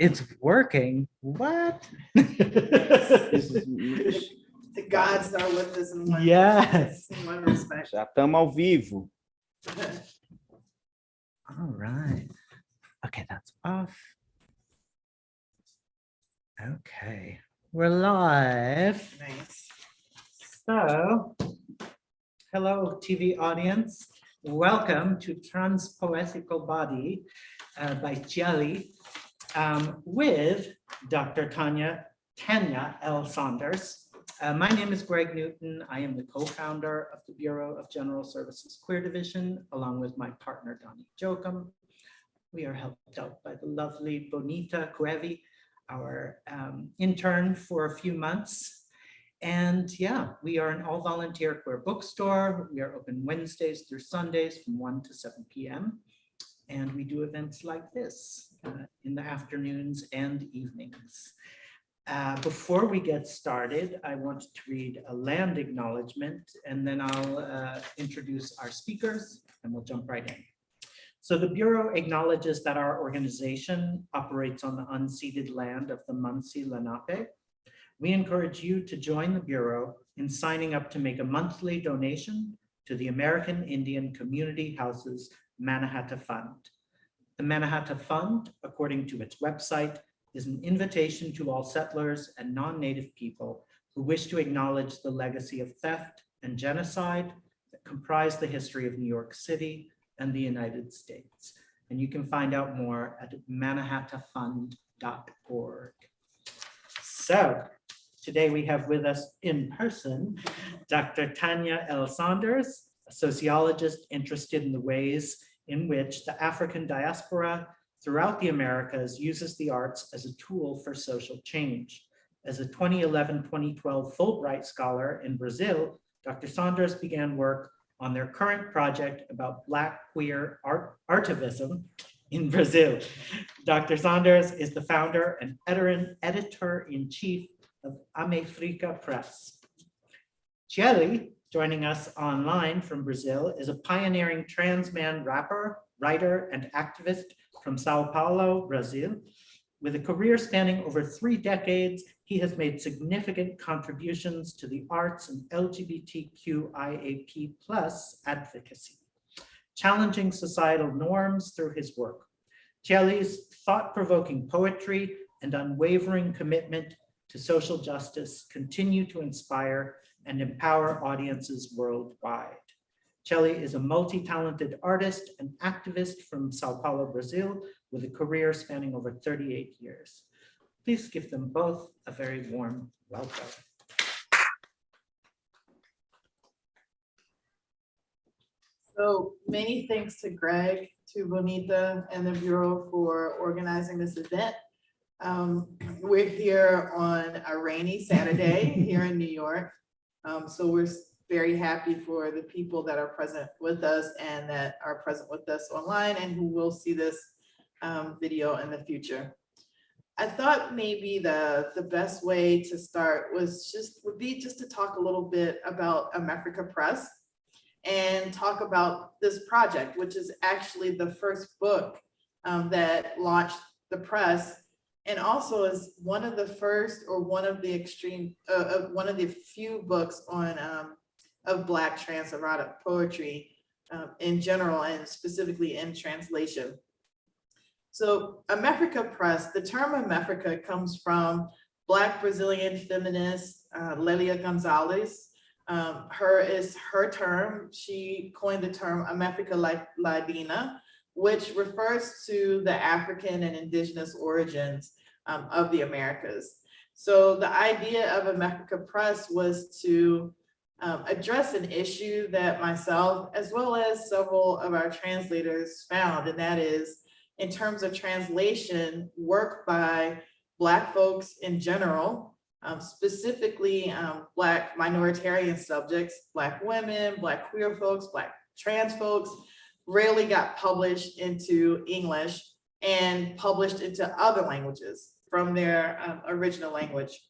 It's working. What? The gods are with us in one, Yes. in one respect. Já estamos ao vivo. All right. Okay, that's off. Okay, we're live. Nice. So, hello, TV audience. Welcome to Transpoethicalbody by Jelly with Dr. Tanya L. Saunders. My name is Greg Newton. I am the co-founder of the Bureau of General Services Queer Division, along with my partner, Donnie Jokum. We are helped out by the lovely Bonita Cuevi, our intern for a few months. And yeah, we are an all-volunteer queer bookstore. We are open Wednesdays through Sundays from 1 to 7 p.m. And we do events like this in the afternoons and evenings. Before we get started, I want to read a land acknowledgement, and then I'll introduce our speakers, and we'll jump right in. So the Bureau acknowledges that our organization operates on the unceded land of the Munsee Lenape. We encourage you to join the Bureau in signing up to make a monthly donation to the American Indian Community Houses Mannahatta Fund. The Mannahatta Fund, according to its website, is an invitation to all settlers and non-native people who wish to acknowledge the legacy of theft and genocide that comprise the history of New York City and the United States. And you can find out more at mannahattafund.org. So today we have with us in person, Dr. Tanya L. Saunders, a sociologist interested in the ways in which the African diaspora throughout the Americas uses the arts as a tool for social change. As a 2011-2012 Fulbright scholar in Brazil, Dr. Saunders began work on their current project about Black queer artivism in Brazil. Dr. Saunders is the founder and editor-in-chief of Amefrica Press. Jelly, joining us online from Brazil, is a pioneering trans man rapper, writer, and activist from Sao Paulo, Brazil. With a career spanning over 3 decades, he has made significant contributions to the arts and LGBTQIAP+ advocacy, challenging societal norms through his work. Jelly's thought-provoking poetry and unwavering commitment to social justice continue to inspire and empower audiences worldwide. Jelly is a multi-talented artist and activist from Sao Paulo, Brazil, with a career spanning over 38 years. Please give them both a very warm welcome. So many thanks to Greg, to Bonita, and the Bureau for organizing this event. We're here on a rainy Saturday here in New York. So we're very happy for the people that are present with us and that are present with us online and who will see this video in the future. I thought maybe the best way to start would be to talk a little bit about Amefrica Press and talk about this project, which is actually the first book that launched the press, and also is one of the first or one of the few books on of Black trans erotic poetry in general and specifically in translation. So Amefrica Press, the term Amefrica comes from Black Brazilian feminist Lelia Gonzalez. Her term. She coined the term Amefrica Latina, which refers to the African and indigenous origins of the Americas. So the idea of Amefrica Press was to address an issue that myself, as well as several of our translators found, and that is, in terms of translation, work by Black folks in general, specifically Black minoritarian subjects, Black women, Black queer folks, Black trans folks, rarely got published into English and published into other languages from their original language.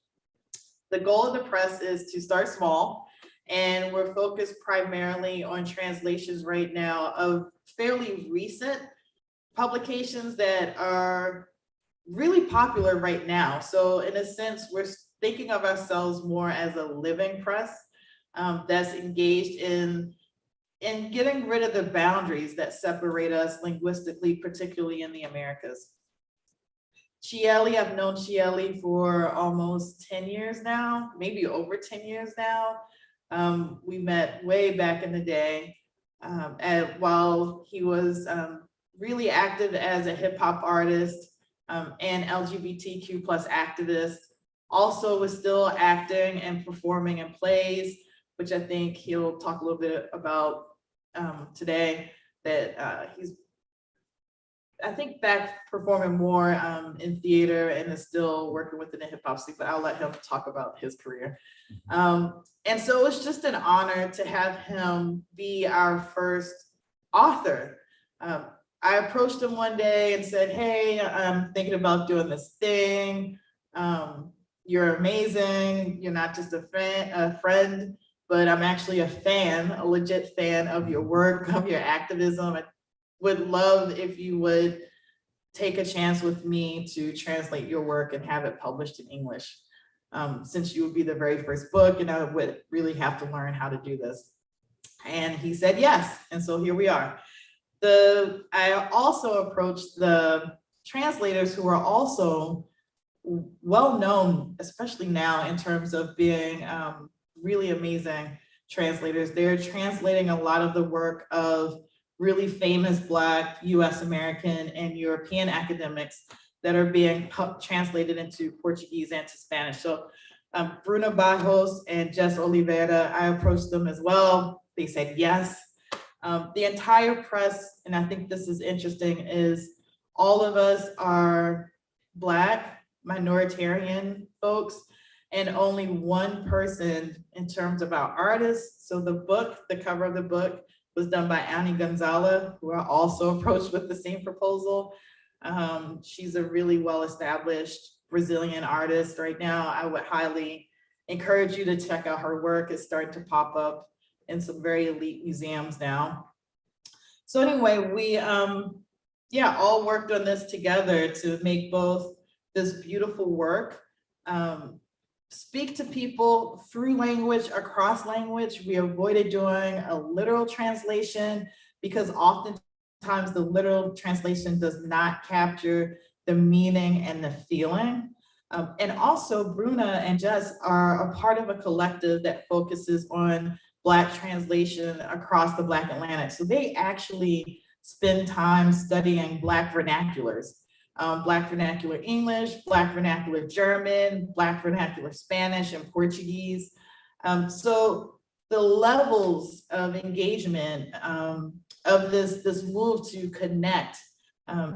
The goal of the press is to start small, and we're focused primarily on translations right now of fairly recent publications that are really popular right now. So in a sense, we're thinking of ourselves more as a living press that's engaged in getting rid of the boundaries that separate us linguistically, particularly in the Americas. Chieli, I've known Chieli for almost 10 years now, maybe over 10 years now. We met way back in the day while he was really active as a hip hop artist and LGBTQ plus activist. Also was still acting and performing in plays, which I think he'll talk a little bit about today, that he's, I think, back performing more in theater and is still working within the hip hop scene, but I'll let him talk about his career. And so it's just an honor to have him be our first author. I approached him one day and said, hey, I'm thinking about doing this thing. You're amazing. You're not just a friend, but I'm actually a fan, a legit fan of your work, of your activism. I would love if you would take a chance with me to translate your work and have it published in English, since you would be the very first book and I would really have to learn how to do this. And he said yes, and so here we are. I also approached the translators who are also well known, especially now in terms of being really amazing translators. They're translating a lot of the work of really famous Black, US American and European academics that are being translated into Portuguese and to Spanish. So Bruna Barros and Jess Oliveira, I approached them as well. They said yes. The entire press, and I think this is interesting, is all of us are Black, minoritarian folks, and only one person in terms of our artists. So the cover of the book was done by Annie Gonzalez, who I also approached with the same proposal. She's a really well-established Brazilian artist right now. I would highly encourage you to check out her work. It's starting to pop up in some very elite museums now. So anyway, we all worked on this together to make both this beautiful work, speak to people through language, across language. We avoided doing a literal translation because oftentimes the literal translation does not capture the meaning and the feeling. And also Bruna and Jess are a part of a collective that focuses on Black translation across the Black Atlantic. So they actually spend time studying Black vernaculars. Black vernacular English, Black vernacular German, Black vernacular Spanish and Portuguese. So the levels of engagement of this move to connect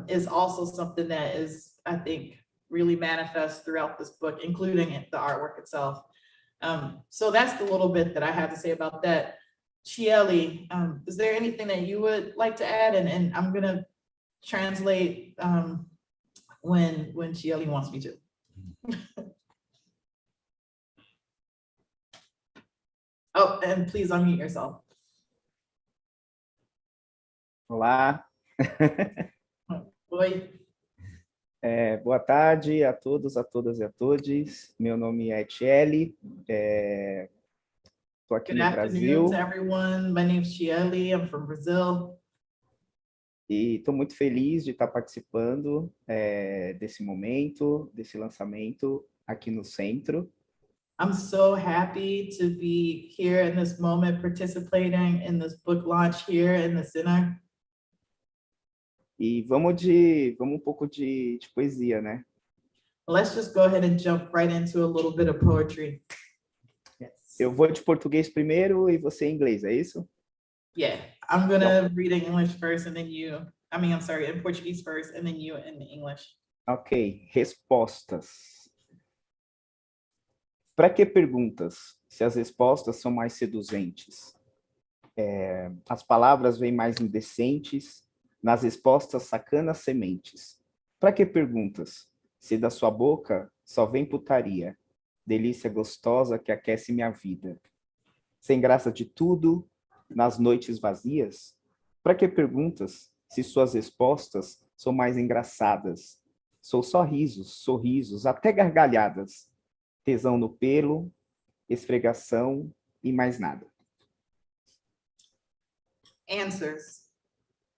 is also something that is, I think, really manifest throughout this book, including the artwork itself. So that's the little bit that I have to say about that. Chieli, is there anything that you would like to add? And I'm gonna translate when Chieli wants me to. Oh, and please unmute yourself. Olá. Oi. Boa tarde a todos, a todas e a todes. Meu nome é Chieli. Estou aqui Good no Brasil. afternoon to everyone. My name is Chieli. I'm from Brazil. E estou muito feliz de estar participando desse momento, desse lançamento aqui no centro. I'm so happy to be here in this moment, participating in this book launch here in the center. E vamos um pouco de poesia, né? Let's just go ahead and jump right into a little bit of poetry. Yes. Eu vou de português primeiro e você em inglês, é isso? Yeah, I'm gonna read in English first and then you, I'm sorry, in Portuguese first and then you in English. Ok, respostas. Para que perguntas, se as respostas são mais seduzentes? As palavras vêm mais indecentes, nas respostas sacanas sementes. Para que perguntas, se da sua boca só vem putaria, delícia gostosa que aquece minha vida? Sem graça de tudo, nas noites vazias? Para que perguntas, se suas respostas são mais engraçadas, Sou só risos, sorrisos, até gargalhadas, tesão no pelo, esfregação e mais nada. Answers.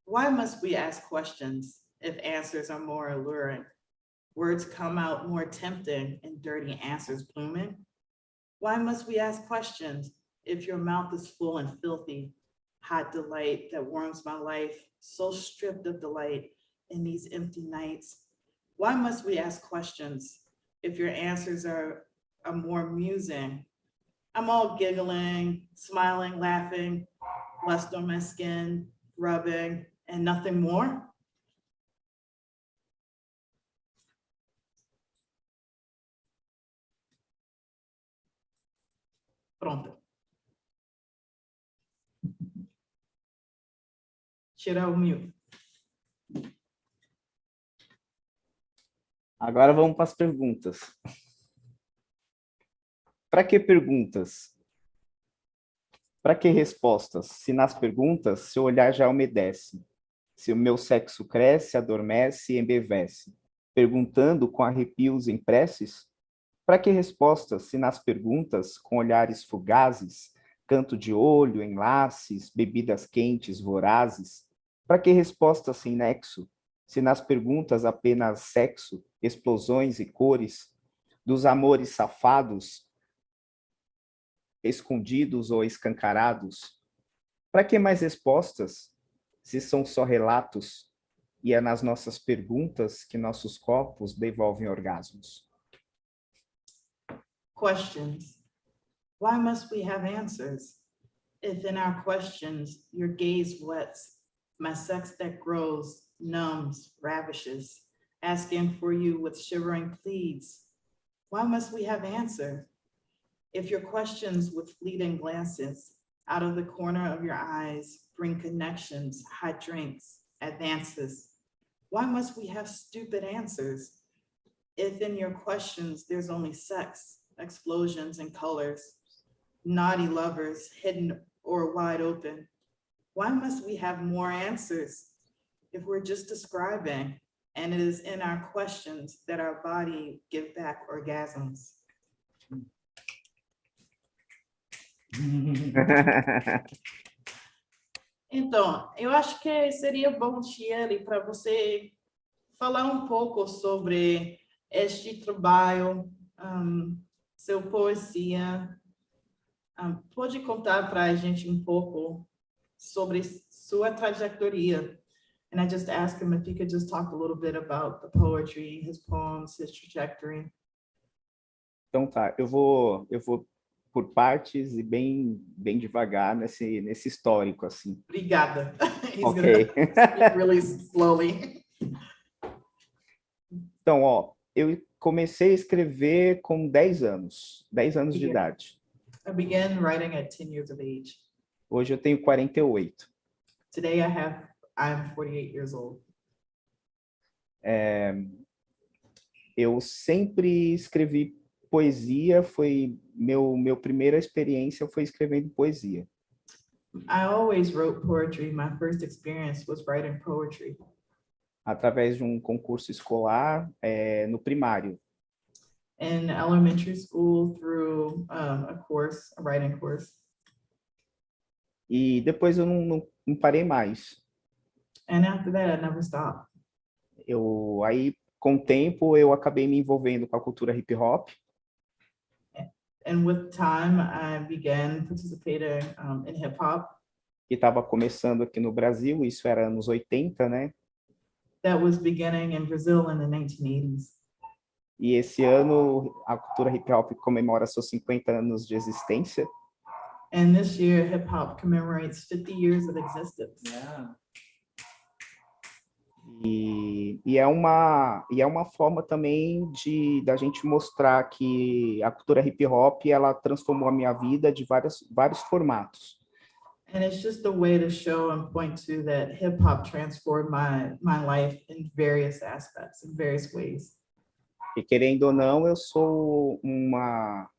Why must we ask questions if answers are more alluring? Words come out more tempting and dirty answers blooming. Why must we ask questions if your mouth is full and filthy? Hot delight that warms my life, so stripped of delight in these empty nights. Why must we ask questions if your answers are more amusing? I'm all giggling, smiling, laughing, lust on my skin, rubbing, and nothing more. Pronto. Tirar o mute. Agora vamos para as perguntas. Para que perguntas? Para que respostas? Se nas perguntas, seu olhar já umedece. Se o meu sexo cresce, adormece e embevece. Perguntando com arrepios em preces? Para que respostas? Se nas perguntas, com olhares fugazes, canto de olho, enlaces, bebidas quentes, vorazes? Para que respostas sem nexo? Se nas perguntas apenas sexo, explosões e cores, dos amores safados, escondidos ou escancarados? Para que mais respostas, se são só relatos, e é nas nossas perguntas que nossos corpos devolvem orgasmos? Questions. Why must we have answers? If in our questions your gaze wets, my sex that grows, numbs, ravishes, asking for you with shivering pleads. Why must we have answers? If your questions with fleeting glances out of the corner of your eyes bring connections, hot drinks, advances, why must we have stupid answers? If in your questions there's only sex, explosions and colors, naughty lovers hidden or wide open, why must we have more answers if we're just describing and it is in our questions that our body give back orgasms? Então, eu acho que seria bom, Tiele, para você falar um pouco sobre este trabalho, seu poesia. Pode contar para a gente um pouco sobre sua trajetória? And I just asked him if he could just talk a little bit about the poetry, his poems, his trajectory. Então tá, eu vou por partes e bem devagar nesse histórico, assim. Obrigada. He's Ok. gonna speak really slowly. Então, ó, eu comecei a escrever com 10 anos de idade. I began writing at 10 years of age. Hoje eu tenho 48. Today I'm 48 years old. Eu sempre escrevi poesia, foi meu primeira experiência foi escrevendo poesia. I always wrote poetry. My first experience was writing poetry. Através de um concurso escolar no primário. In elementary school through a writing course. E depois eu não parei mais. And after that, I never stopped. Aí, com o tempo, eu acabei me envolvendo com a cultura hip hop. And with time, I began participating in hip hop. Que estava começando aqui no Brasil, isso era anos 80, né? That was beginning in Brazil in the 1980s. E esse ano a cultura hip hop comemora seus 50 anos de existência. And this year, hip hop commemorates 50 years of existence. Yeah. E é uma forma também da gente mostrar que a cultura hip hop ela transformou a minha vida de vários formatos. And it's just a way to show and point to that hip hop transformed my life in various aspects, in various ways. E querendo ou não, eu sou uma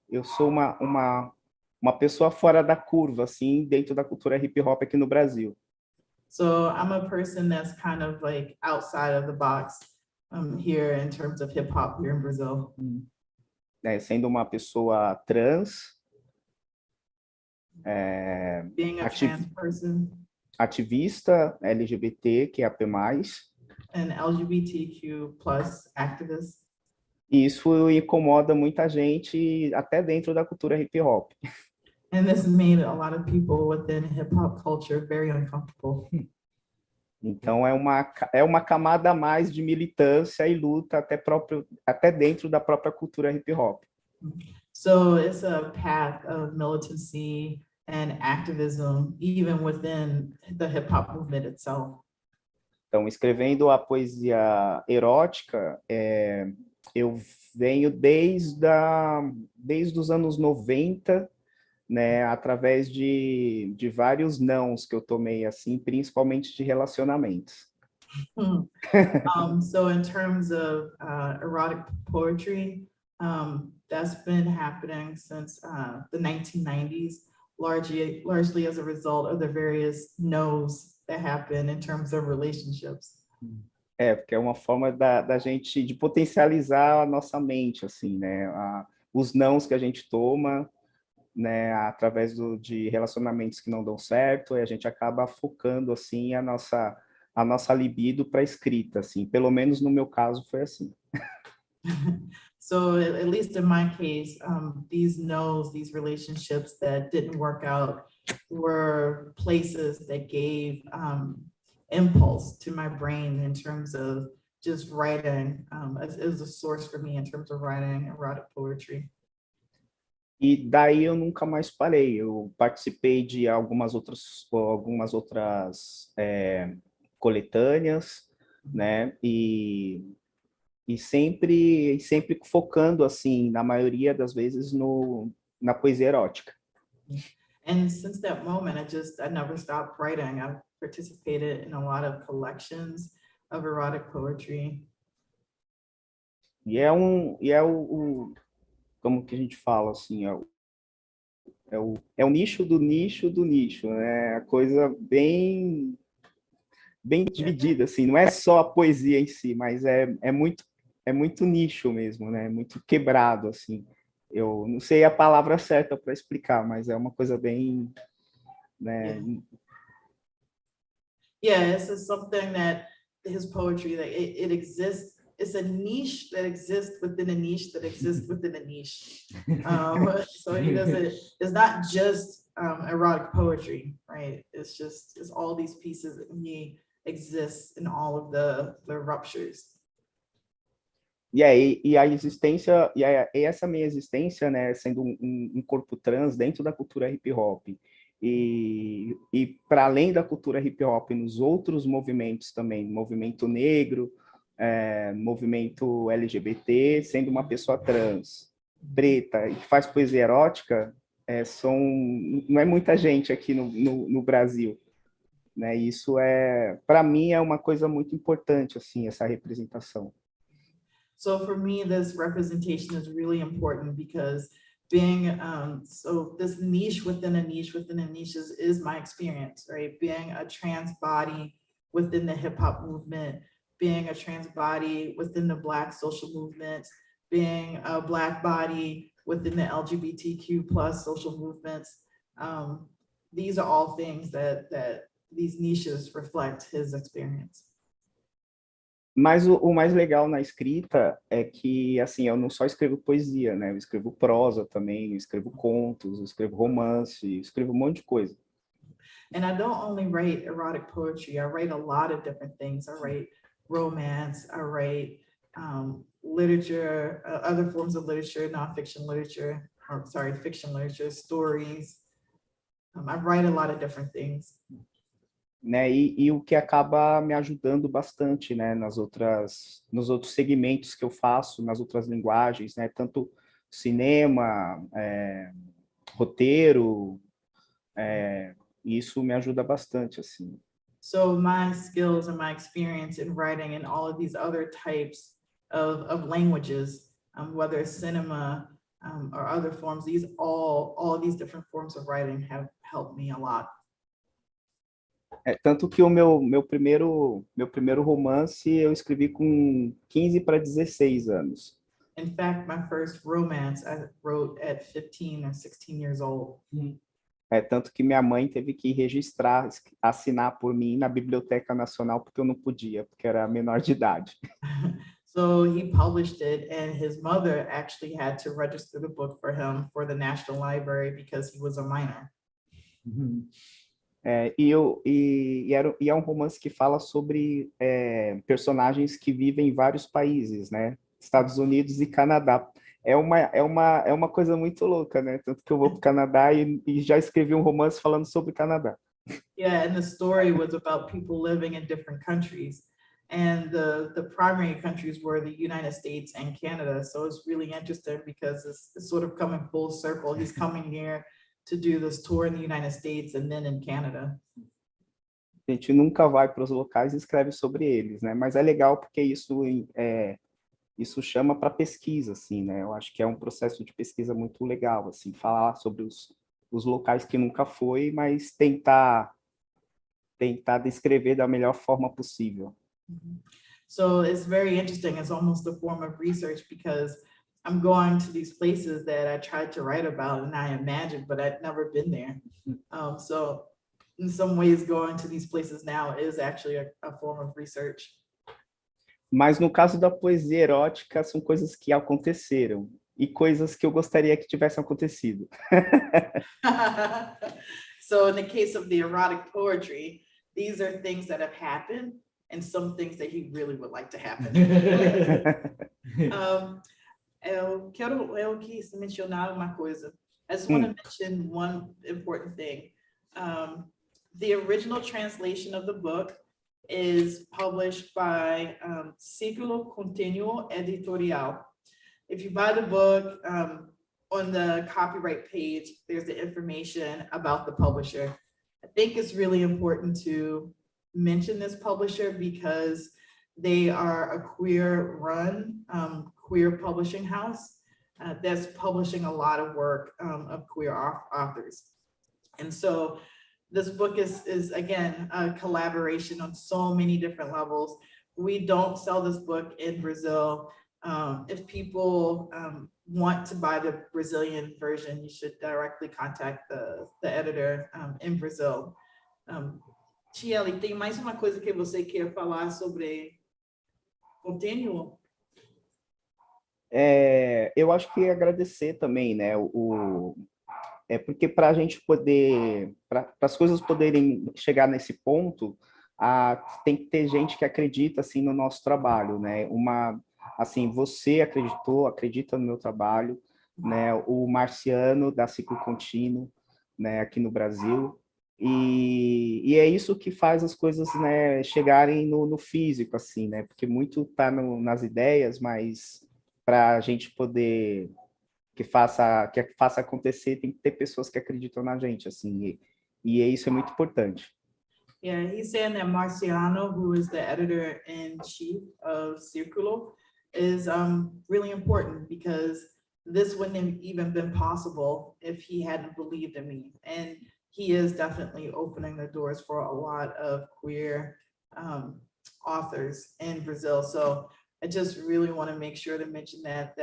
pessoa fora da curva, assim, dentro da cultura hip hop aqui no Brasil. So I'm a person that's kind of like outside of the box here in terms of hip hop here in Brazil. Sendo uma pessoa trans, Being a trans person ativista LGBT, que é a P+, and LGBTQ plus activist. e isso incomoda muita gente até dentro da cultura hip hop. And this made a lot of people within hip hop culture very uncomfortable. Então é uma camada a mais de militância e luta até dentro da própria cultura hip hop. So it's a path of militancy and activism even within the hip hop movement itself. Então, escrevendo a poesia erótica, eu venho desde os anos 90, né, através de vários nãos que eu tomei, assim, principalmente de relacionamentos. So in terms of erotic poetry, that's been happening since the 1990s, largely as a result of the various no's that happen in terms of relationships. Porque é uma forma da gente de potencializar a nossa mente, assim, né? Os nãos que a gente toma, né, através de relacionamentos que não dão certo, e a gente acaba focando, assim, a nossa libido para a escrita, assim. Pelo menos no meu caso foi assim. So at least in my case, these no's, these relationships that didn't work out were places that gave impulse to my brain in terms of just writing. It was a source for me in terms of writing erotic poetry. E daí eu nunca mais parei. Eu participei de algumas outras coletâneas, né? E sempre focando, assim, na maioria das vezes, na poesia erótica. And since that moment, I never stopped writing. I've participated in a lot of collections of erotic poetry. E como que a gente fala, assim, é o nicho do nicho do nicho, né? A coisa bem dividida, assim, não é só a poesia em si, mas é muito nicho mesmo, né? Muito quebrado, assim. Eu não sei a palavra certa para explicar, mas é uma coisa bem, né? Yeah, this is something that his poetry, that it exists. It's a niche that exists within a niche that exists within a niche. So he doesn't. It's not just erotic poetry, right? It's all these pieces, and he exists in all of the ruptures. E aí, e a existência, e essa minha existência, né, sendo um corpo trans dentro da cultura hip hop, e para além da cultura hip hop, nos outros movimentos também, movimento negro, movimento LGBT, sendo uma pessoa trans, preta, e que faz poesia erótica, não é muita gente aqui no Brasil. Né? Isso para mim, é uma coisa muito importante, assim, essa representação. So for me, this representation is really important because being, so this niche within a niche within a niche is my experience, right? Being a trans body within the hip hop movement, being a trans body within the Black social movements, being a Black body within the LGBTQ plus social movements. These are all things that these niches reflect his experience. Mas o mais legal na escrita é que, assim, eu não só escrevo poesia, né? Eu escrevo prosa também, eu escrevo contos, eu escrevo romance, eu escrevo um monte de coisa. And I don't only write erotic poetry, I write a lot of different things. I write romance, I write literature, other forms of literature, nonfiction literature, or sorry, fiction literature, stories. I write a lot of different things. Né? E o que acaba me ajudando bastante, né? Nos outros segmentos que eu faço, nas outras linguagens, né? Tanto cinema, roteiro, isso me ajuda bastante, assim. So my skills and my experience in writing in all of these other types of languages, whether it's cinema or other forms, all of these different forms of writing have helped me a lot. Tanto que o meu primeiro romance eu escrevi com 15 para 16 anos. In fact, my first romance I wrote at 15 or 16 years old. Tanto que minha mãe teve que registrar, assinar por mim na Biblioteca Nacional, porque eu não podia, porque era menor de idade. So he published it, and his mother actually had to register the book for him for the National Library because he was a minor. E é um romance que fala sobre personagens que vivem em vários países, né? Estados Unidos e Canadá. É uma coisa muito louca, né? Tanto que eu vou para o Canadá e já escrevi um romance falando sobre o Canadá. Yeah, and the story was about people living in different countries. And the primary countries were the United States and Canada. So it's really interesting because it's sort of coming full circle. He's coming here to do this tour in the United States and then in Canada. A gente nunca vai para os locais e escreve sobre eles, né? Mas é legal porque isso chama para pesquisa, assim, né? Eu acho que é um processo de pesquisa muito legal, assim, falar sobre os locais que nunca foi, mas tentar descrever da melhor forma possível. So it's very interesting. It's almost a form of research because I'm going to these places that I tried to write about and I imagined, but I'd never been there. So in some ways, going to these places now is actually a form of research. Mas no caso da poesia erótica, são coisas que aconteceram e coisas que eu gostaria que tivessem acontecido. So in the case of the erotic poetry, these are things that have happened and some things that he really would like to happen. Eu quis mencionar uma coisa. I just want to mention one important thing. The original translation of the book is published by Círculo Continuo Editorial. If you buy the book, on the copyright page, there's the information about the publisher. I think it's really important to mention this publisher because they are a queer-run, queer publishing house that's publishing a lot of work of queer authors. And so this book is again, a collaboration on so many different levels. We don't sell this book in Brazil. If people want to buy the Brazilian version, you should directly contact the editor in Brazil. Tiele, tem mais uma coisa que você quer falar sobre Continuo? Eu acho que agradecer também, né? Porque para a gente poder, para as coisas poderem chegar nesse ponto, tem que ter gente que acredita assim no nosso trabalho, né? Assim, você acredita no meu trabalho, né? O Marciano da Ciclo Contínuo, né? Aqui no Brasil. E é isso que faz as coisas, né, chegarem no físico, assim, né? Porque muito está nas ideias, mas para a gente poder que faça acontecer, tem que ter pessoas que acreditam na gente, assim, e isso é muito importante. Yeah, he's saying that Marciano, who is the editor-in-chief of Círculo, is really important because this wouldn't have even been possible if he hadn't believed in me. And he is definitely opening the doors for a lot of queer authors in Brazil. So I just really want to make sure to mention that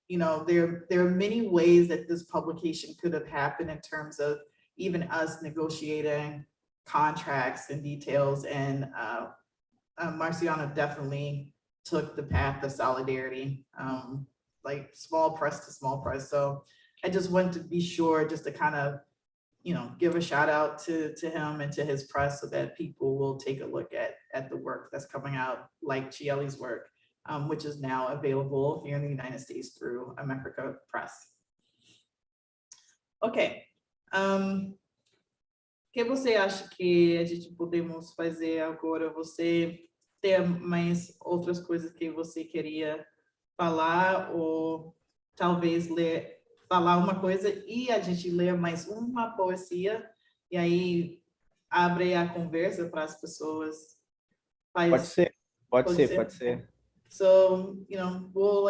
you know, there are many ways that this publication could have happened in terms of even us negotiating contracts and details. And Marciano definitely took the path of solidarity, like small press to small press. So I just wanted to be sure just to kind of, you know, give a shout out to him and to his press so that people will take a look at the work that's coming out, like Chieli's work, which is now available here in the United States through America Press. Ok. O que você acha que a gente podemos fazer agora? Você tem mais outras coisas que você queria falar ou talvez falar uma coisa e a gente ler mais uma poesia e aí abre a conversa para as pessoas? Pode ser. So, you know, we'll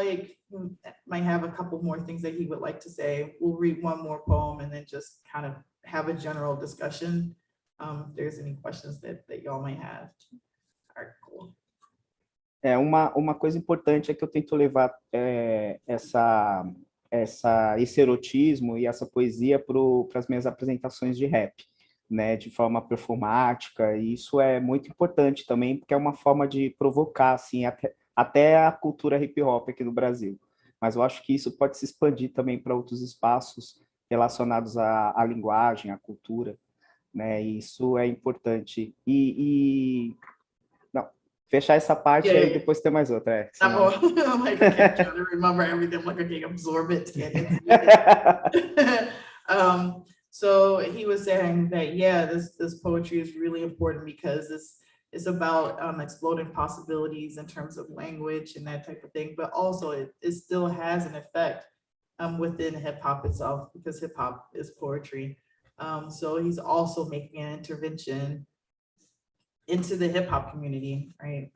might have a couple more things that he would like to say. We'll read one more poem and then just kind of have a general discussion. if there's any questions that y'all may have. All right, cool. Uma coisa importante é que eu tento levar esse erotismo e essa poesia para as minhas apresentações de rap, né, de forma performática, e isso é muito importante também, porque é uma forma de provocar, assim, até a cultura hip hop aqui no Brasil. Mas eu acho que isso pode se expandir também para outros espaços relacionados à linguagem, à cultura, né, e isso é importante. Não, fechar essa parte Yeah, aí, yeah. depois tem mais outra. Tá Senão... bom. I'm like, okay, trying to remember everything. I'm like, okay, absorb it. So he was saying that, yeah, this poetry is really important because it's about exploding possibilities in terms of language and that type of thing, but also it still has an effect within hip hop itself, because hip hop is poetry. So he's also making an intervention into the hip hop community, right,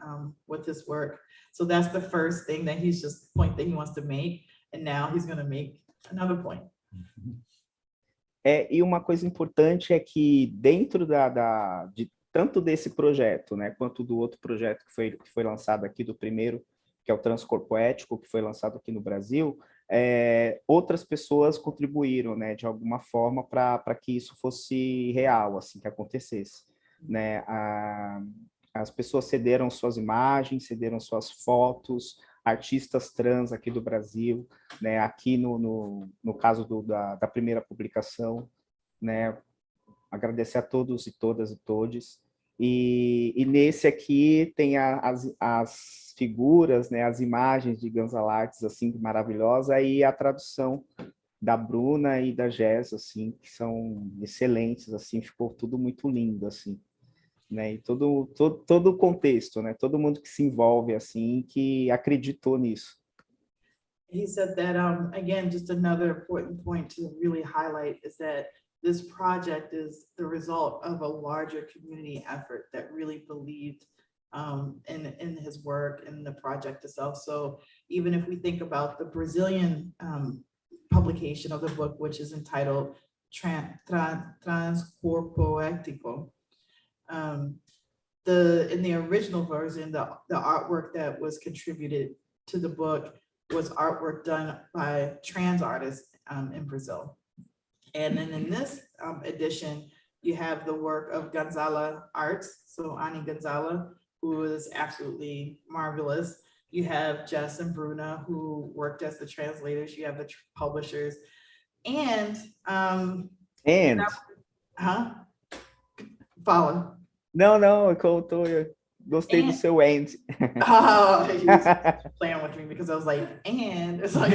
with his work. So that's the first thing that he's just point that he wants to make, and now he's going to make another point. E uma coisa importante é que dentro de tanto desse projeto, né, quanto do outro projeto que foi lançado aqui, do primeiro, que é o Transpoethicalbody, que foi lançado aqui no Brasil, outras pessoas contribuíram, né, de alguma forma para que isso fosse real, assim, que acontecesse, né? As pessoas cederam suas imagens, cederam suas fotos, artistas trans aqui do Brasil, né, aqui no caso da primeira publicação, né, agradecer a todos e todas e todes, e nesse aqui tem as figuras, né, as imagens de Gonzalates, assim, maravilhosa, e a tradução da Bruna e da Jess, assim, que são excelentes, assim, ficou tudo muito lindo, assim. Né, e todo o contexto, né, todo mundo que se envolve assim, que acreditou nisso. He said that, again, just another important point to really highlight is that this project is the result of a larger community effort that really believed in his work and the project itself. So even if we think about the Brazilian publication of the book, which is entitled Transpoethicalbody, in the original version, the artwork that was contributed to the book was artwork done by trans artists in Brazil. And then in this edition, you have the work of Gonzala Arts, so Ani Gonzala, who is absolutely marvelous. You have Jess and Bruna, who worked as the translators. You have the publishers, and Fala. Não, eu gostei do seu and. Oh, he was playing with me because I was like, and it's like,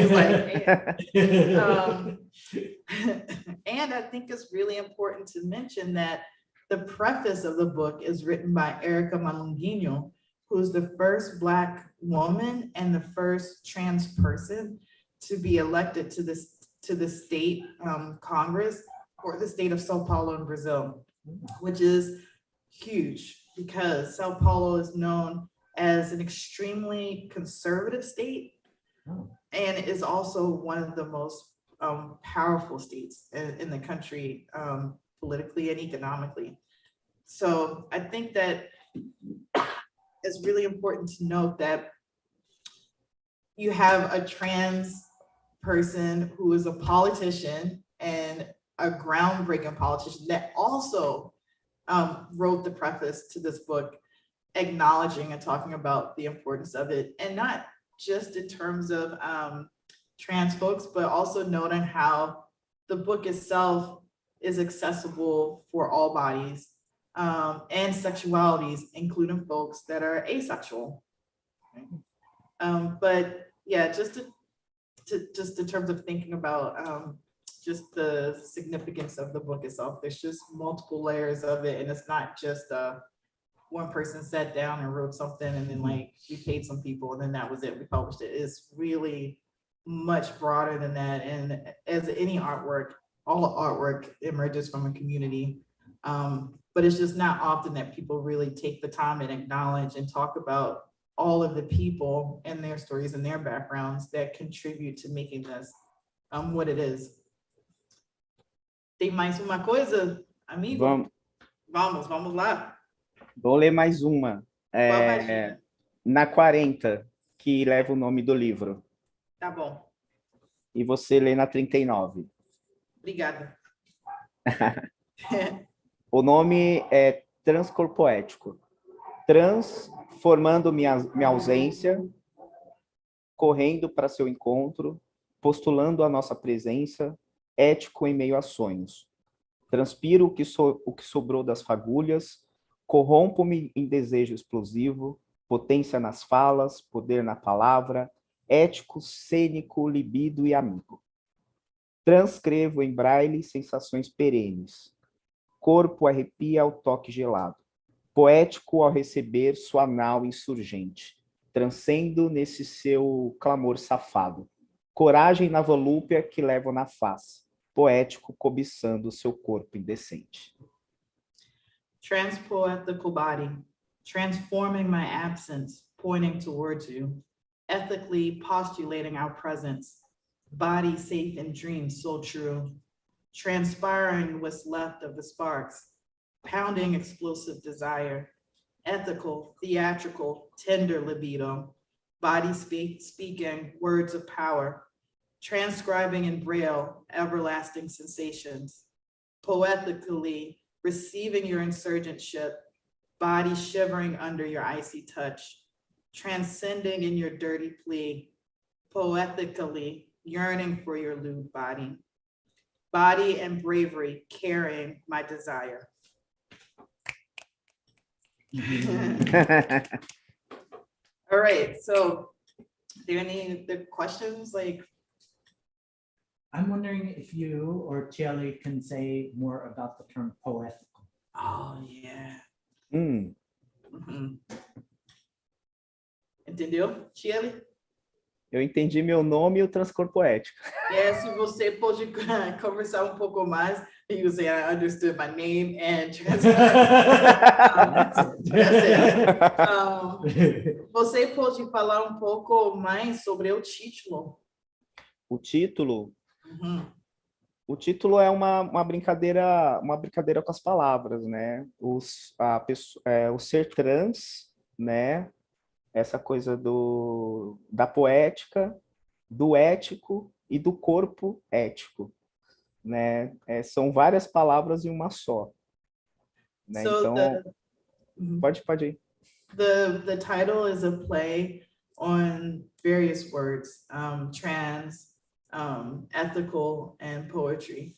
and I think it's really important to mention that the preface of the book is written by Erica Malunguinho, who's the first Black woman and the first trans person to be elected to the state Congress for the state of Sao Paulo in Brazil, which is huge because Sao Paulo is known as an extremely conservative state and is also one of the most powerful states in the country, politically and economically. So I think that it's really important to note that you have a trans person who is a politician and a groundbreaking politician that also wrote the preface to this book, acknowledging and talking about the importance of it, and not just in terms of trans folks, but also noting how the book itself is accessible for all bodies and sexualities, including folks that are asexual. But yeah, just in terms of thinking about just the significance of the book itself, there's just multiple layers of it, and it's not just one person sat down and wrote something and then like we paid some people and then that was it, we published it. It's really much broader than that, and as any artwork, all artwork emerges from a community, but it's just not often that people really take the time and acknowledge and talk about all of the people and their stories and their backgrounds that contribute to making this what it is. Tem mais uma coisa, amigo? Vamos lá. Vou ler mais uma. Qual página? Na 40, que leva o nome do livro. Tá bom, E você lê na 39. obrigada. O nome é Transcorpoético. Transformando minha ausência, correndo para seu encontro, postulando a nossa presença, ético em meio a sonhos. Transpiro o que sobrou das fagulhas, corrompo-me em desejo explosivo, potência nas falas, poder na palavra, ético, cênico, libido e amigo. Transcrevo em braille sensações perenes. Corpo arrepia ao toque gelado. Poético ao receber sua nau insurgente. Transcendo nesse seu clamor safado. Coragem na volúpia que levo na face. Poético cobiçando seu corpo indecente. Transpoethical body, transforming my absence, pointing towards you, ethically postulating our presence, body safe in dreams so true, transpiring what's left of the sparks, pounding explosive desire, ethical, theatrical, tender libido, body speaking words of power, transcribing in braille everlasting sensations, poetically receiving your insurgentship, body shivering under your icy touch, transcending in your dirty plea, poetically yearning for your lewd body, body and bravery carrying my desire. All right, so are there any other questions? Like, I'm wondering if you or Jelly can say more about the term poetical. oh yeah. Hum, Entendeu, Shirley? eu entendi meu nome e o transcorpoético. Se você pode conversar um pouco mais, you say I understood my name and That's it. você pode falar um pouco mais sobre o título? O título Uhum. O título é uma brincadeira com as palavras, né? O ser trans, né? Essa coisa da poética, do ético e do corpo ético, né? São várias palavras em uma só, né? So Então, Mhm. pode ir. The title is a play on various words, trans, ethical, and poetry.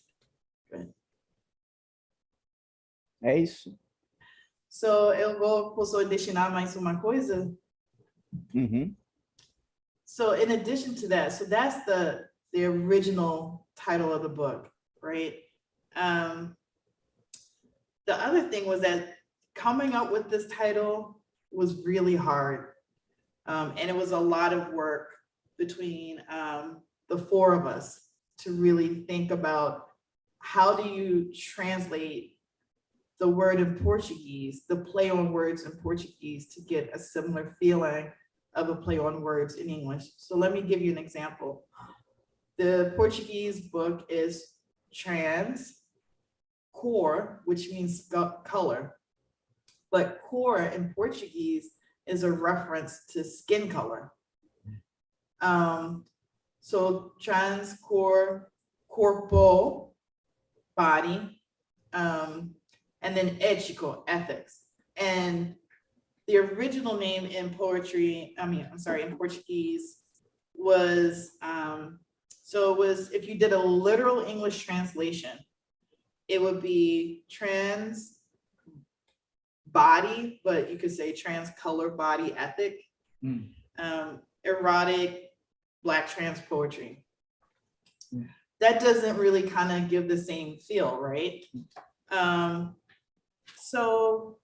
É isso. So posso adicionar mais uma coisa? Uhum. So in addition to that, so that's the original title of the book, right? The other thing was that coming up with this title was really hard. And it was a lot of work between the four of us to really think about how do you translate the word in Portuguese, the play on words in Portuguese to get a similar feeling of a play on words in English. So let me give you an example. The Portuguese book is trans cor, which means color. But cor in Portuguese is a reference to skin color. So trans cor, corpo, body, and then ético, ethics. And the original name in in Portuguese was, so it was, if you did a literal English translation, it would be trans body, but you could say trans color body ethic, erotic Black trans poetry. That doesn't really kind of give the same feel, right? So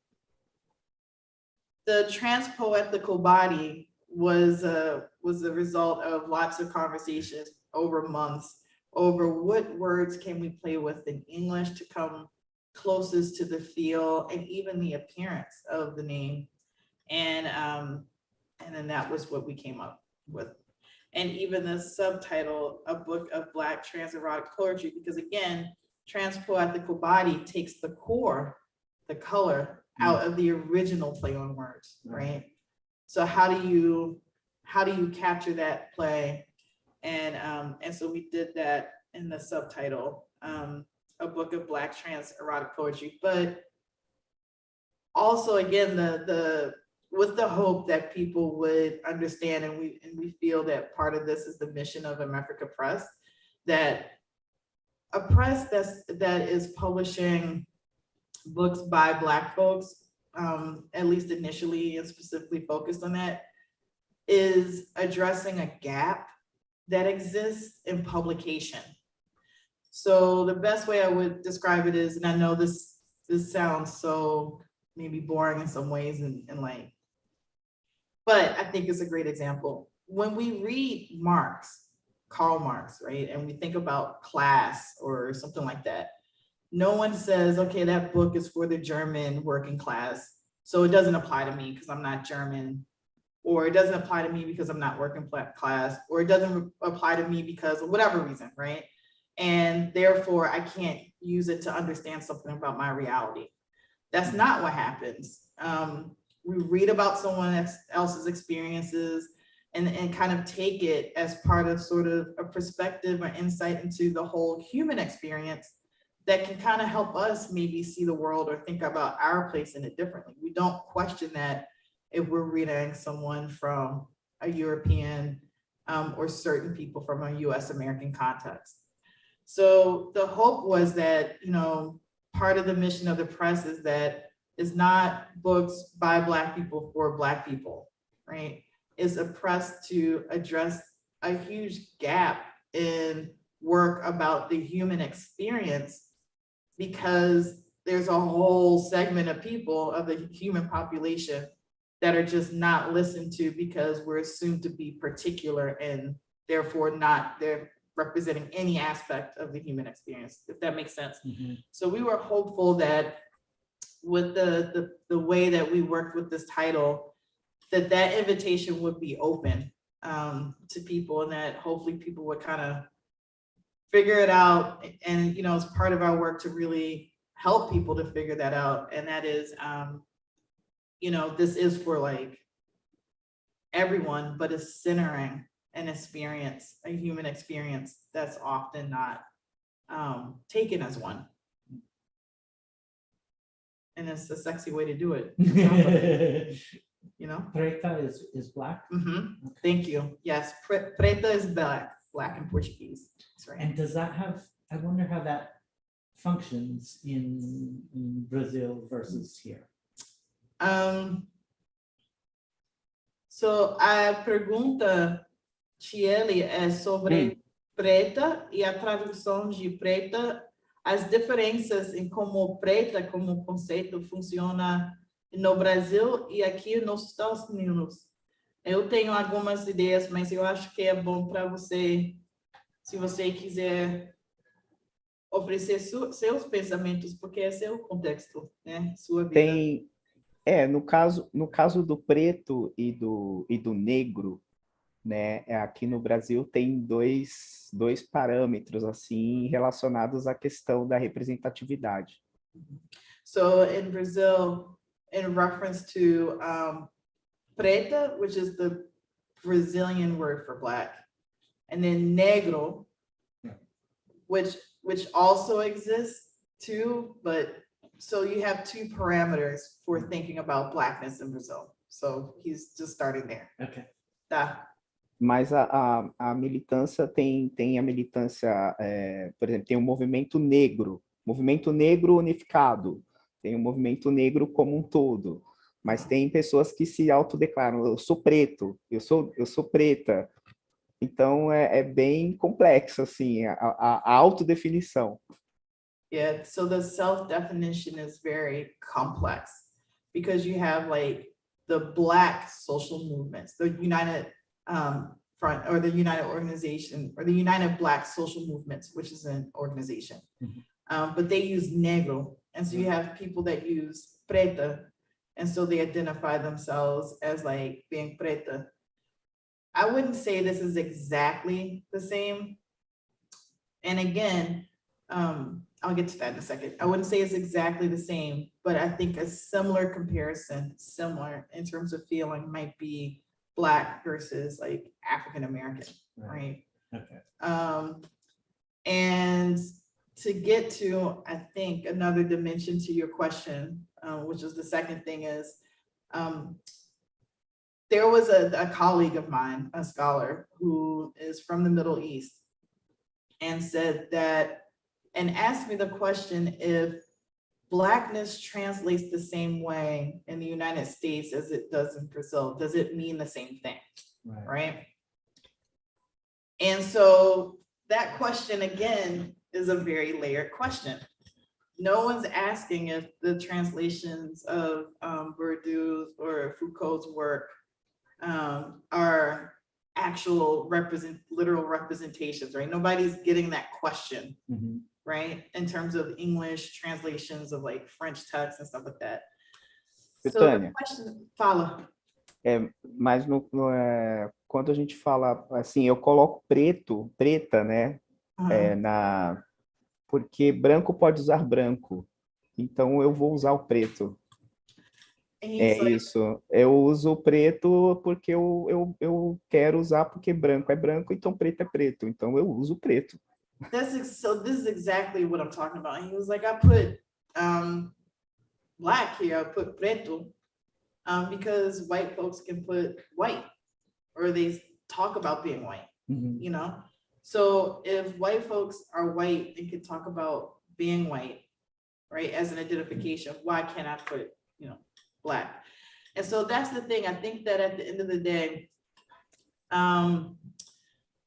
the transpoethical body was the result of lots of conversations over months over what words can we play with in English to come closest to the feel and even the appearance of the name. And then that was what we came up with. And even the subtitle, A Book of Black Trans Erotic Poetry, because again, transpoethical body takes the core the color out of the original play on words, right? So how do you capture that play? And so we did that in the subtitle, a book of Black trans erotic poetry, but also again, with the hope that people would understand, and we feel that part of this is the mission of America Press, that a press that is publishing books by Black folks, at least initially and specifically focused on that, is addressing a gap that exists in publication. So the best way I would describe it is, and I know this sounds so maybe boring in some ways and like, but I think it's a great example. When we read Karl Marx, right, and we think about class or something like that, no one says, okay, that book is for the German working class, so it doesn't apply to me because I'm not German, or it doesn't apply to me because I'm not working class, or it doesn't apply to me because of whatever reason, right? And therefore I can't use it to understand something about my reality. That's not what happens. We read about someone else's experiences and kind of take it as part of sort of a perspective or insight into the whole human experience that can kind of help us maybe see the world or think about our place in it differently. We don't question that if we're reading someone from a European or certain people from a US American context. So the hope was that, you know, part of the mission of the press is that it's not books by Black people for Black people, right? It's a press to address a huge gap in work about the human experience, because there's a whole segment of people, of the human population, that are just not listened to because we're assumed to be particular and therefore they're representing any aspect of the human experience, if that makes sense. Mm-hmm. So we were hopeful that with the way that we worked with this title, that invitation would be open to people, and that hopefully people would kind of figure it out. And, you know, it's part of our work to really help people to figure that out. And that is, you know, this is for like everyone, but it's centering an experience, a human experience that's often not taken as one. And it's a sexy way to do it. You know? Preta is Black. Mm-hmm. Thank you. Yes, preta is Black in Portuguese. That's right. And does that have, I wonder how that functions in Brazil versus here. So a pergunta, Tiele, é sobre preta e a tradução de preta, as diferenças em como preta, como conceito, funciona no Brasil e aqui nos Estados Unidos. Eu tenho algumas ideias, mas eu acho que é bom para você, se você quiser oferecer seus pensamentos, porque é seu contexto, né? Sua vida. Tem, no caso do preto e do negro, né? Aqui no Brasil tem dois parâmetros assim relacionados à questão da representatividade. So in Brazil, in reference to preta, which is the Brazilian word for Black, and then negro, which also exists too, but so you have two parameters for thinking about Blackness in Brazil. So he's just starting there. Okay. Tá. Mas a militância tem a militância, por exemplo, tem o movimento negro unificado, tem o movimento negro como um todo, mas tem pessoas que se autodeclaram, eu sou preto, eu sou preta. Então é bem complexo assim a autodefinição. Yeah, so the self-definition is very complex because you have like the Black social movements, the United Front or the United Organization or the United Black Social Movements, which is an organization. Mm-hmm. But they use negro. And so you have people that use preta. And so they identify themselves as like being preta. I wouldn't say this is exactly the same. And again, I'll get to that in a second. I wouldn't say it's exactly the same, but I think a similar comparison, similar in terms of feeling, might be Black versus like African American, right? Okay. And to get to, I think, another dimension to your question, which is the second thing is, there was a colleague of mine, a scholar who is from the Middle East, and said that, and asked me the question, if Blackness translates the same way in the United States as it does in Brazil, does it mean the same thing, right? And so that question, again, is a very layered question. No one's asking if the translations of Bourdieu's or Foucault's work are actual literal representations, right? Nobody's getting that question, right? In terms of English translations of like French texts and stuff like that. So the question, fala. Mas quando a gente fala assim, eu coloco preto, preta, né? Porque branco pode usar branco. Então eu vou usar o preto. Isso. Eu uso preto porque eu quero usar, porque branco é branco, então preto é preto. Então eu uso preto. So this is exactly what I'm talking about. He was like, I put Black here, I put preto, because white folks can put white, or they talk about being white, you know? So if white folks are white and can talk about being white, right, as an identification, why can't I put, you know, Black? And so that's the thing. I think that at the end of the day,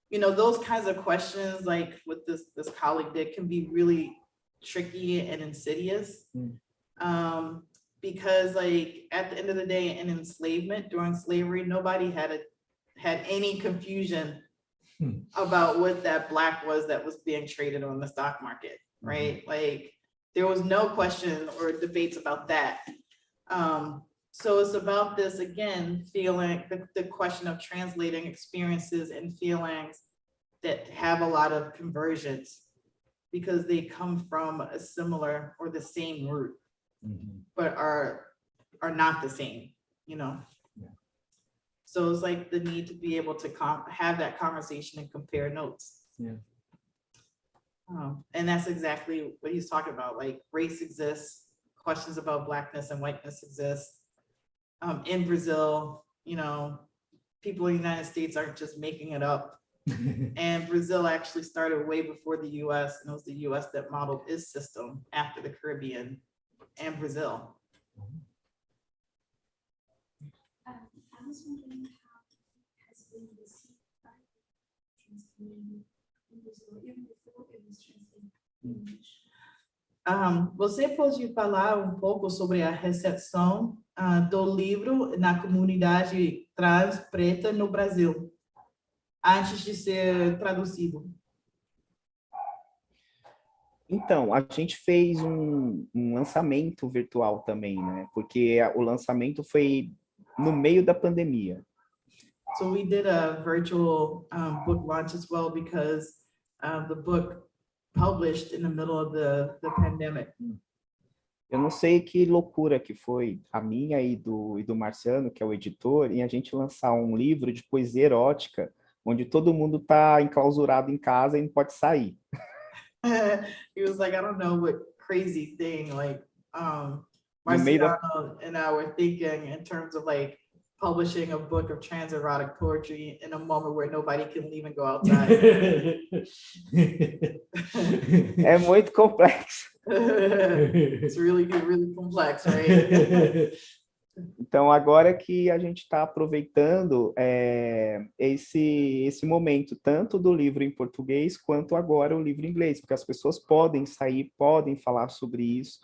you know, those kinds of questions, like what this colleague did, can be really tricky and insidious. Because like at the end of the day, in enslavement, during slavery, nobody had any confusion about what that Black was that was being traded on the stock market, right? Like there was no question or debates about that. So it's about this, again, feeling, the question of translating experiences and feelings that have a lot of convergence because they come from a similar or the same root, but are not the same, you know? So it's like the need to be able to have that conversation and compare notes. And that's exactly what he's talking about. Like race exists, questions about Blackness and whiteness exist. In Brazil, you know, people in the United States aren't just making it up. And Brazil actually started way before the US, and it was the US that modeled its system after the Caribbean and Brazil. I was wondering how has been received by translating in Brazil, even before it was translated in English. Você pode falar um pouco sobre a recepção do livro na comunidade trans preta no Brasil, antes de ser traduzido? Então, a gente fez um lançamento virtual também, né? Porque o lançamento foi no meio da pandemia. So we did a virtual book launch as well because the book published in the middle of the pandemic. Eu não sei que loucura que foi a minha e do Marciano, que é o editor, e a gente lançar um livro de poesia erótica, onde todo mundo está enclausurado em casa e não pode sair. He was like, I don't know what crazy thing like Marciano and I were thinking in terms of like publishing a book of trans erotic poetry in a moment where nobody can leave and go outside. É muito complexo. It's really complex, right? Então, agora que a gente está aproveitando esse momento, tanto do livro em português, quanto agora o livro em inglês, porque as pessoas podem sair, podem falar sobre isso,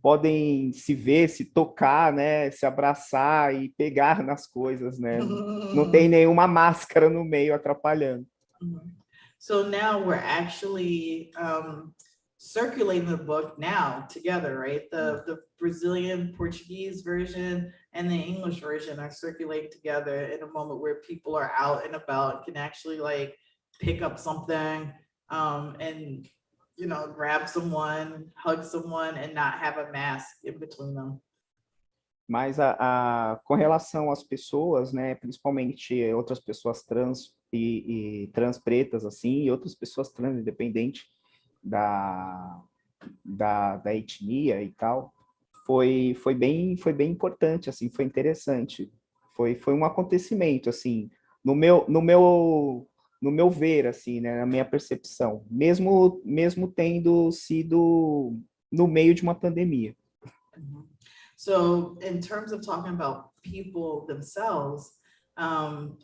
podem se ver, se tocar, né, se abraçar e pegar nas coisas, né? Não tem nenhuma máscara no meio atrapalhando. So now we're actually circulating the book now together, right? The Brazilian Portuguese version and the English version are circulating together in a moment where people are out and about, can actually like pick up something and grab someone, hug someone, and not have a mask in between them. Mas com relação às pessoas, né, principalmente outras pessoas trans e trans pretas, assim, e outras pessoas trans, independente da etnia e tal, foi bem importante, assim, foi interessante. Foi um acontecimento, assim, no meu ver, assim, né, na minha percepção, mesmo tendo sido no meio de uma pandemia. So in terms of talking about people themselves,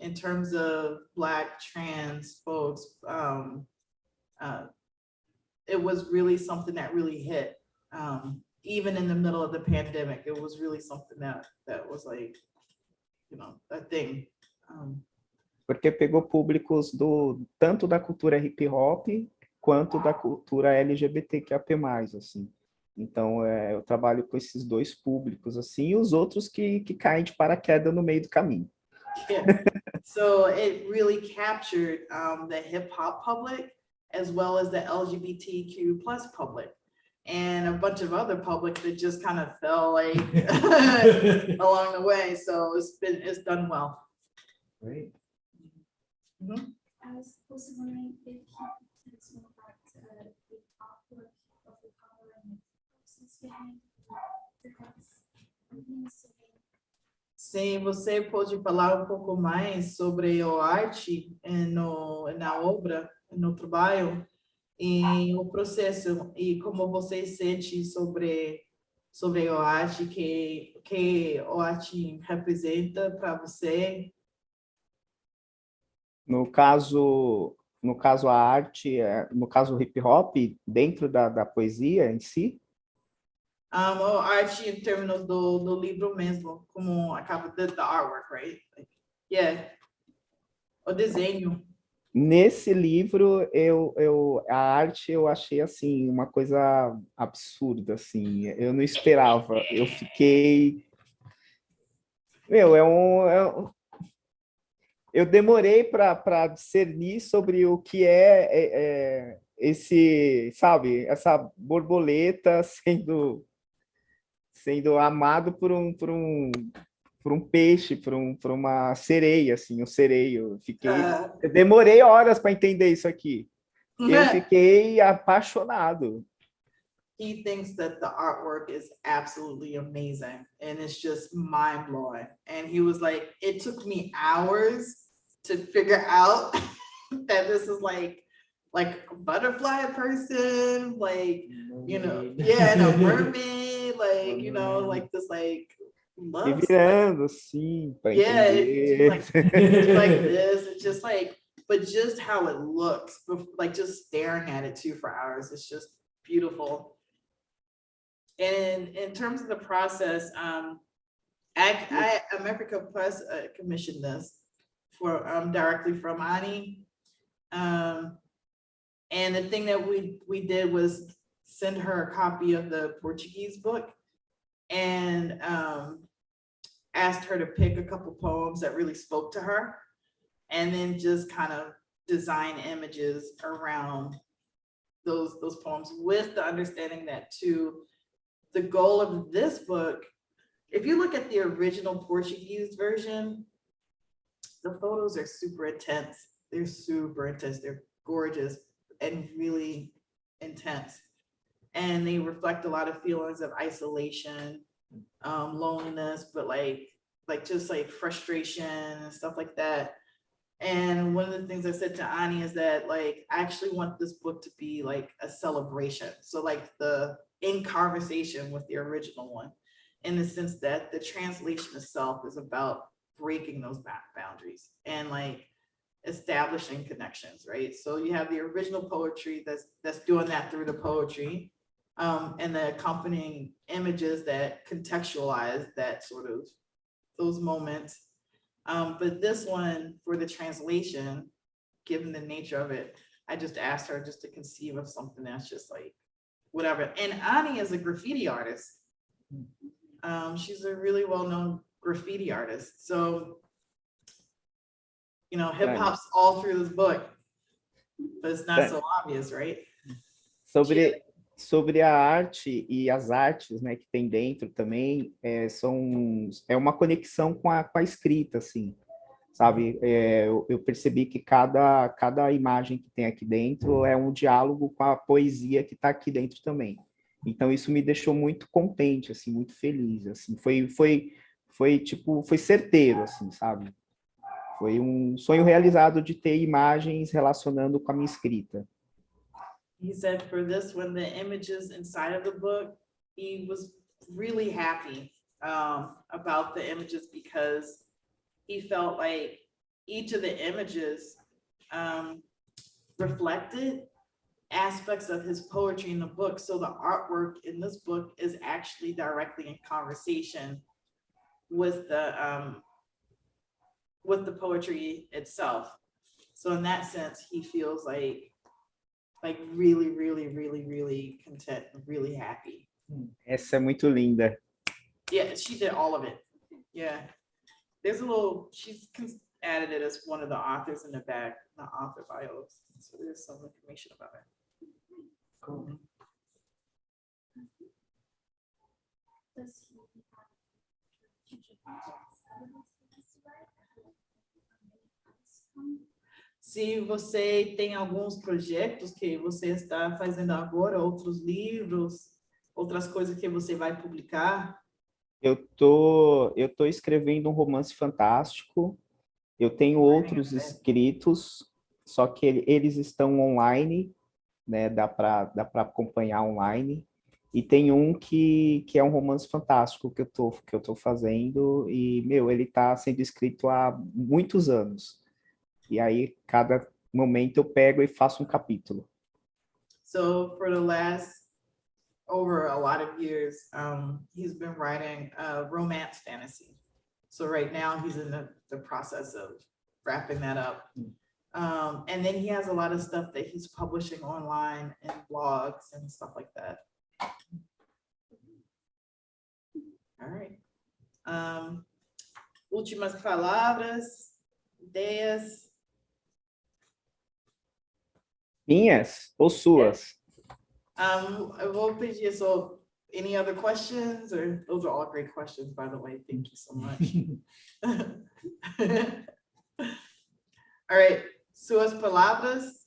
in terms of Black trans folks, it was really something that really hit. Even in the middle of the pandemic, it was really something that was like, a thing. Porque pegou públicos tanto da cultura hip hop quanto da cultura LGBTQIA+, assim. Então, eu trabalho com esses dois públicos, assim, e os outros que caem de paraquedas no meio do caminho. Yeah. So it really captured the hip hop public as well as the LGBTQ plus public and a bunch of other public that just kind of fell like along the way. So it's done well. Great. I was also wondering if you could tell us more about the artwork of the cover and the process behind the cuts. Sim, você pode falar um pouco mais sobre a arte na obra, no trabalho, e o processo, e como você sente sobre a arte, que a arte representa para você? No caso a arte, no caso o hip hop, dentro da poesia em si? A arte em termos do livro mesmo, como acaba the artwork, right? Like, yeah. O desenho. Nesse livro, a arte eu achei assim uma coisa absurda, assim. Eu não esperava. Eu fiquei, eu demorei para discernir sobre o que esse, sabe, essa borboleta sendo amado por um peixe, por uma sereia, assim, um sereio. Eu demorei horas para entender isso aqui. Eu fiquei apaixonado. He thinks that the artwork is absolutely amazing and it's just mind blowing. And he was like, it took me hours to figure out that this is like a butterfly person, like, yeah, and a mermaid, like, like this, like, E virando, assim, para entender. It's like this, it's just like, but just how it looks, like just staring at it too for hours, it's just beautiful. And in terms of the process, America Plus commissioned this for directly from Ani. And the thing that we did was send her a copy of the Portuguese book and asked her to pick a couple poems that really spoke to her, and then just kind of design images around those poems, with the understanding that too, the goal of this book, if you look at the original Portuguese version, the photos are super intense. They're super intense. They're gorgeous and really intense. And they reflect a lot of feelings of isolation, loneliness, but like just like frustration and stuff like that. And one of the things I said to Ani is that, like, I actually want this book to be like a celebration. So like in conversation with the original one, in the sense that the translation itself is about breaking those boundaries and like establishing connections, right? So you have the original poetry that's doing that through the poetry, and the accompanying images that contextualize that sort of those moments. But this one, for the translation, given the nature of it, I just asked her just to conceive of something that's just like whatever. And Ani is a graffiti artist. She's a really well-known graffiti artist. So, hip hop's all through this book, but it's not so obvious, right? Sobre a arte e as artes, né, que tem dentro também, é uma conexão com a escrita, assim, sabe? Eu percebi que cada imagem que tem aqui dentro é um diálogo com a poesia que está aqui dentro também. Então, isso me deixou muito contente, assim, muito feliz, assim. Foi certeiro, assim, sabe? Foi um sonho realizado de ter imagens relacionando com a minha escrita. He said for this one, the images inside of the book, he was really happy about the images because he felt like each of the images reflected aspects of his poetry in the book. So the artwork in this book is actually directly in conversation with the poetry itself. So in that sense, he feels like really, really, really, really content, really happy. Essa é muito linda. Yeah, she did all of it. Yeah. There's a little, she's added it as one of the authors in the back, the author bios. So there's some information about it. Cool. Does he have future projects other than this work? Se você tem alguns projetos que você está fazendo agora, outros livros, outras coisas que você vai publicar. Eu tô escrevendo um romance fantástico. Eu tenho outros escritos, só que eles estão online, né? Dá para acompanhar online. E tem um que é um romance fantástico que eu tô fazendo e, ele está sendo escrito há muitos anos. E aí, cada momento eu pego e faço um capítulo. So for the last over a lot of years, he's been writing a romance fantasy. So right now he's in the process of wrapping that up. And then he has a lot of stuff that he's publishing online and blogs and stuff like that. All right. Últimas palavras, ideias. Minhas ou suas? I will pedir, so any other questions, or those are all great questions, by the way. Thank you so much. All right, suas palavras.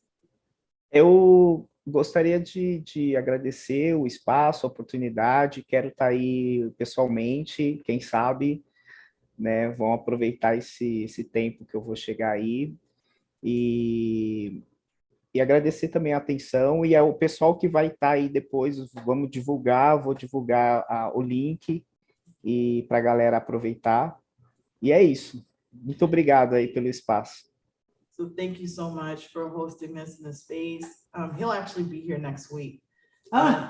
Eu gostaria de agradecer o espaço, a oportunidade. Quero estar aí pessoalmente, quem sabe, né? Vão aproveitar esse tempo que eu vou chegar aí. E agradecer também a atenção e ao pessoal que vai estar aí depois, vou divulgar o link e para a galera aproveitar. E é isso. Muito obrigado aí pelo espaço. So thank you so much for hosting this in the space. He'll actually be here next week.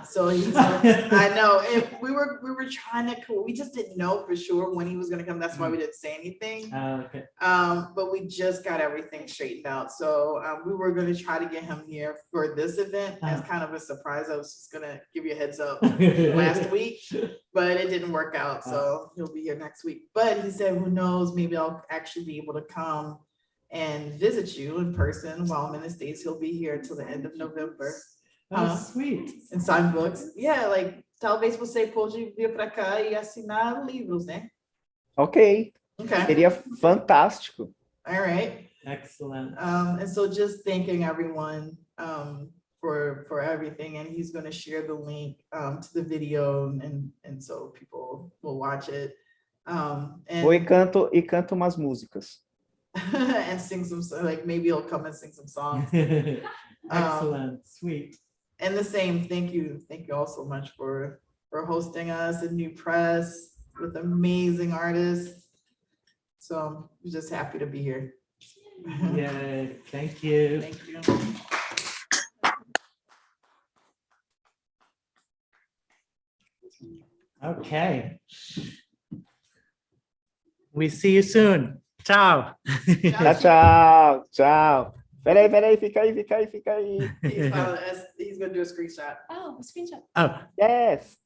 So he's, I know, we were trying to, we just didn't know for sure when he was going to come. That's why we didn't say anything. Okay. But we just got everything straightened out. So we were going to try to get him here for this event as kind of a surprise. I was just going to give you a heads up last week, but it didn't work out. So he'll be here next week. But he said, who knows, maybe I'll actually be able to come and visit you in person while I'm in the States. He'll be here till the end of November. Oh, sweet. And sign books. Yeah, like, talvez você pode vir para cá e assinar livros, né? Ok. Okay. Seria fantástico. All right. Excellent. And so just thanking everyone for everything, and he's going to share the link to the video, and so people will watch it. Vou e canto umas músicas. And sing some, like maybe he'll come and sing some songs. Excellent. Sweet. And the same, thank you all so much for hosting us in New Press with amazing artists. So I'm just happy to be here. Yeah, thank you. Thank you. Okay. We see you soon. Ciao. Tchau, tchau. Peraí, fica aí. He's gonna do a screenshot. Oh, a screenshot. Oh. Yes.